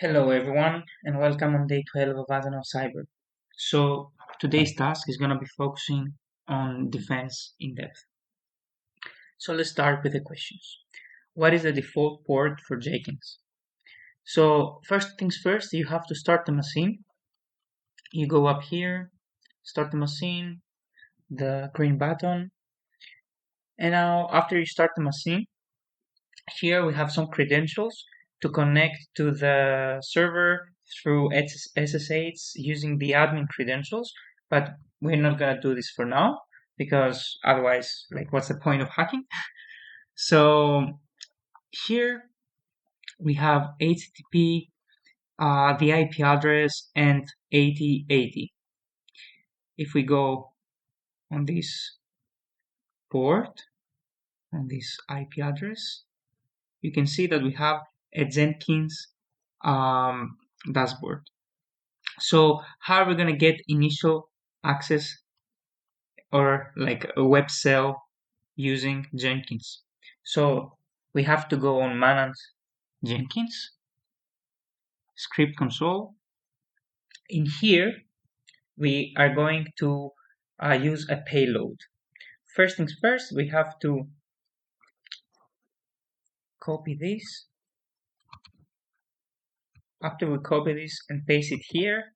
Hello everyone and welcome on day 12 of Adeno Cyber. So today's task is going to be focusing on defense in depth. So let's start with the questions. What is the default port for Jenkins? So first things first, you have to start the machine. You go up here, start the machine, the green button. And now after you start the machine, here we have some credentials to connect to the server through SSH using the admin credentials, but we're not gonna do this for now because otherwise, like, what's the point of hacking? So here we have HTTP, the IP address, and 8080. If we go on this port, on this IP address, you can see that we have a Jenkins dashboard. So how are we going to get initial access or like a web cell using Jenkins? So we have to go on manage Jenkins, script console. In here, we are going to use a payload. First things first, we have to copy this. After we copy this and paste it here,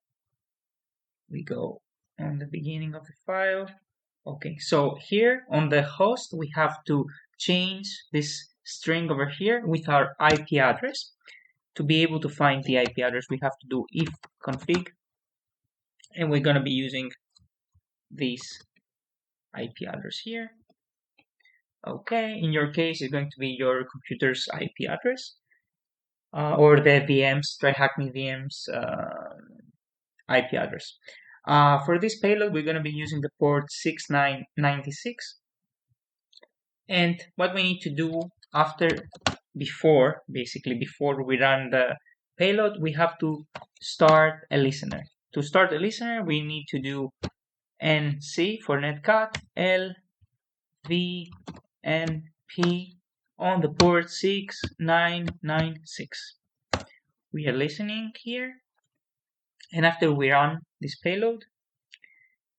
we go on the beginning of the file. Okay, so here on the host, we have to change this string over here with our IP address. To be able to find the IP address, we have to do if config, and we're going to be using this IP address here. Okay, in your case, it's going to be your computer's IP address or the VM's, TryHackMe VM's IP address. For this payload, we're going to be using the port 6996. And what we need to do before we run the payload, we have to start a listener. To start a listener, we need to do nc for netcat lvnp on the port 6996. We are listening here, and after we run this payload,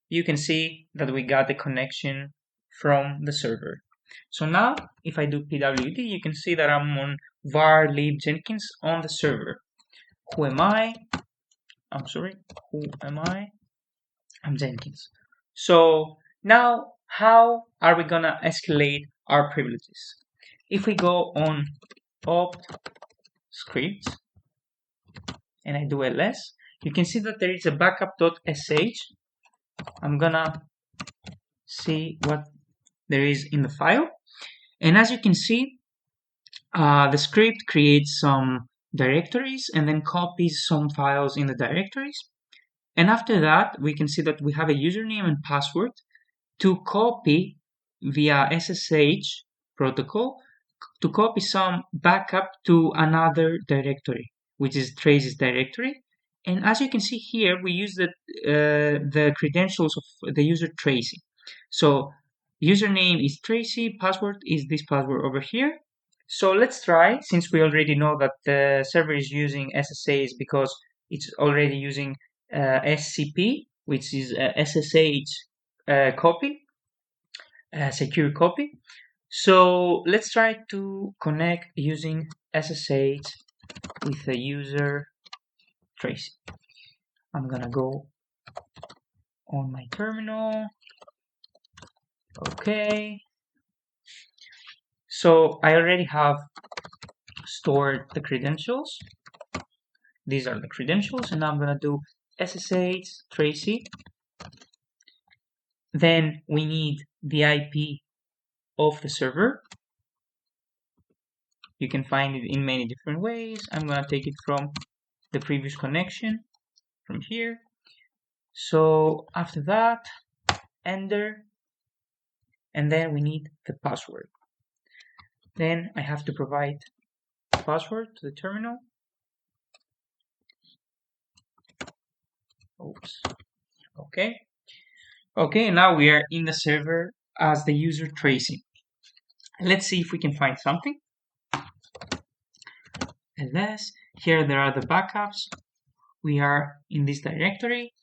you can see that we got the connection from the server. So now, if I do pwd, you can see that I'm on var lib Jenkins on the server. Who am I? I'm Jenkins. So now, how are we gonna escalate our privileges? If we go on opt scripts and I do ls, you can see that there is a backup.sh. I'm gonna see what there is in the file. And as you can see, the script creates some directories and then copies some files in the directories. And after that, we can see that we have a username and password to copy via SSH protocol, to copy some backup to another directory, which is Tracy's directory. And as you can see here, we use the credentials of the user Tracy. So username is Tracy, password is this password over here. So let's try, since we already know that the server is using SSH because it's already using SCP, which is SSH copy, secure copy. So let's try to connect using SSH with the user Tracy. I'm gonna go on my terminal. Okay. So I already have stored the credentials. These are the credentials, and I'm gonna do SSH Tracy. Then we need the IP of the server. You can find it in many different ways. I'm gonna take it from the previous connection from here. So after that, enter, and then we need the password. Then I have to provide the password to the terminal. Oops. Okay. Okay, now we are in the server as the user Tracy. Let's see if we can find something. ls, Here there are the backups. We are in this directory.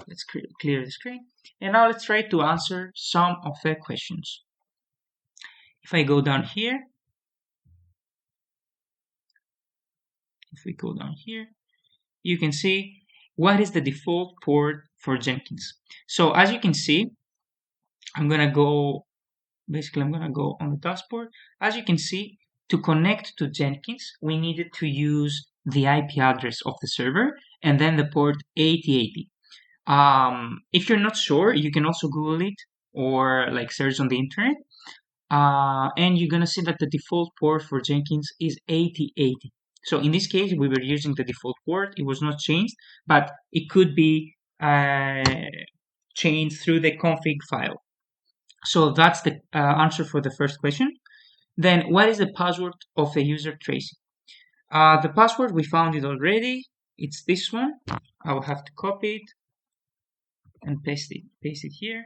Let's clear the screen. And now let's try to answer some of the questions. If I go down here, you can see what is the default port for Jenkins. So as you can see, I'm gonna go on the dashboard. As you can see, to connect to Jenkins, we needed to use the IP address of the server and then the port 8080. If you're not sure, you can also Google it or like search on the internet. And you're gonna see that the default port for Jenkins is 8080. So in this case, we were using the default port. It was not changed, but it could be changed through the config file. So that's the answer for the first question. Then what is the password of the user Tracy? The password, we found it already. It's this one. I will have to copy it and paste it here.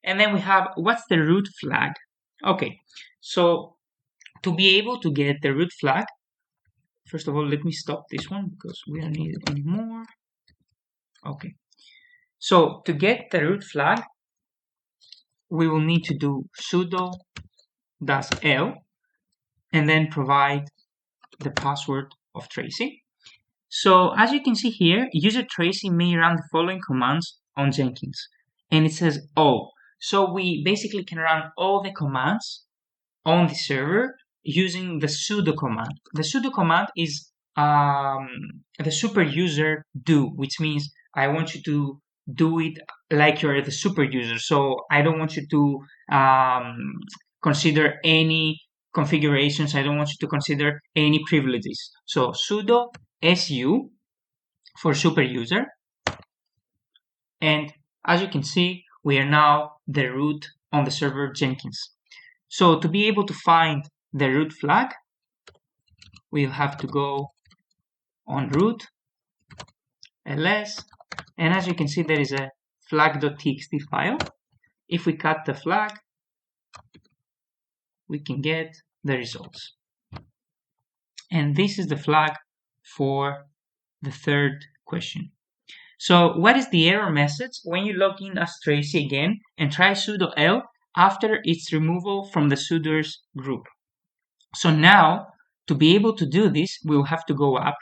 And then we have, what's the root flag? Okay, so to be able to get the root flag, first of all, let me stop this one because we don't need it anymore. Okay, so to get the root flag, we will need to do sudo -l and then provide the password of Tracy. So as you can see here, user Tracy may run the following commands on Jenkins, and it says all. So we basically can run all the commands on the server using the sudo command. The sudo command is the super user do, which means I want you to do it like you're the super user. So I don't want you to consider any configurations. I don't want you to consider any privileges. So sudo su for super user. And as you can see, we are now the root on the server Jenkins. So to be able to find the root flag, we'll have to go on root ls, and as you can see, there is a flag.txt file. If we cut the flag, we can get the results. And this is the flag for the third question. So what is the error message when you log in as Tracy again and try sudo l after its removal from the sudoers group? So now, to be able to do this, we'll have to go up,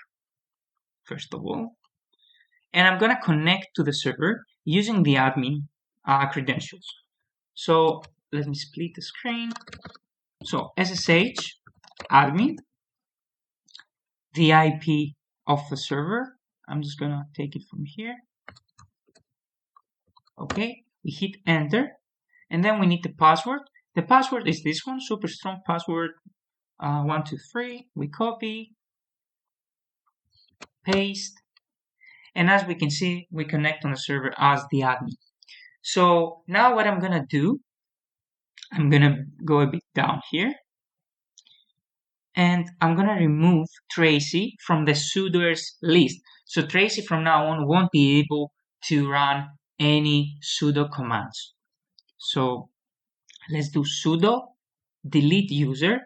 first of all, and I'm gonna connect to the server using the admin credentials. So let me split the screen. So SSH admin, the IP of the server. I'm just gonna take it from here. Okay, we hit enter, and then we need the password. The password is this one, super strong password 123. We copy, paste, and as we can see, we connect on the server as the admin. So now what I'm gonna do, I'm gonna go a bit down here, and I'm gonna remove Tracy from the sudoers list. So Tracy from now on won't be able to run any sudo commands. So let's do sudo delete user,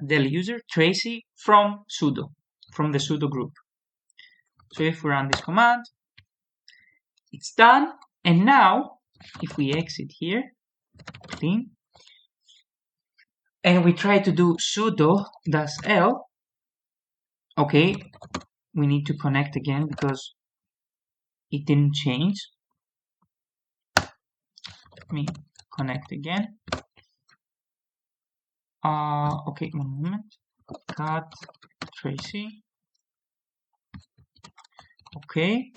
Tracy from sudo, from the sudo group. So if we run this command, it's done. And now if we exit here, clean, and we try to do sudo -l, okay, we need to connect again because it didn't change. Let me connect again. Okay, one moment. Cut Tracy. Okay.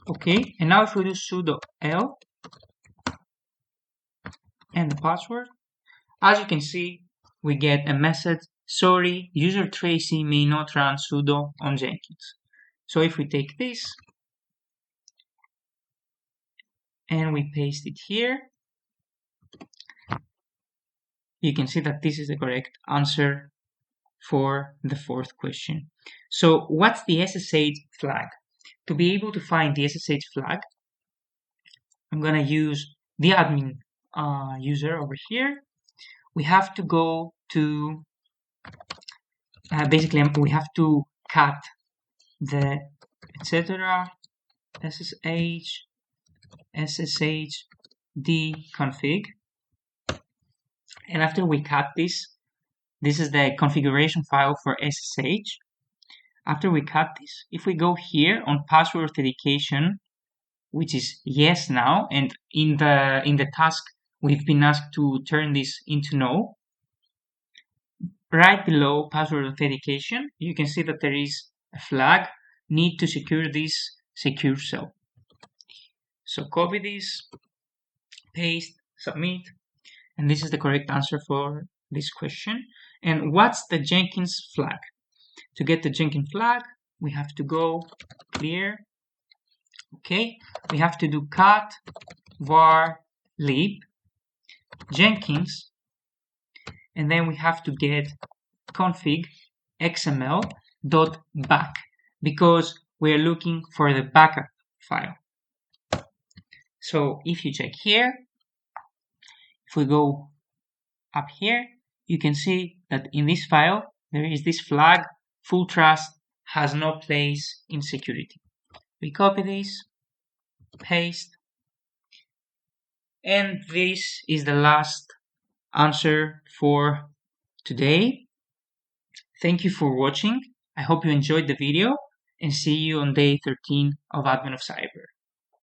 Okay, and now if we do sudo l and the password, as you can see, we get a message, sorry, user Tracy may not run sudo on Jenkins. So if we take this and we paste it here, you can see that this is the correct answer for the fourth question. So what's the SSH flag? To be able to find the SSH flag, I'm gonna use the admin user over here. We have to go to basically we have to cut the etc. ssh d config, and after we cut this is the configuration file for SSH. After we cut this, if we go here on password authentication, which is yes now, and in the task we've been asked to turn this into no, right below password authentication you can see that there is a flag, need to secure this secure cell. So copy this, paste, submit, and this is the correct answer for this question. And what's the Jenkins flag? To get the Jenkins flag, we have to go clear. Okay, we have to do cat var lib Jenkins, and then we have to get config xml.back because we're looking for the backup file. So if you check here, if we go up here, you can see that in this file there is this flag, full trust has no place in security. We copy this, paste, and this is the last answer for today. Thank you for watching. I hope you enjoyed the video, and see you on day 13 of Admin of Cyber.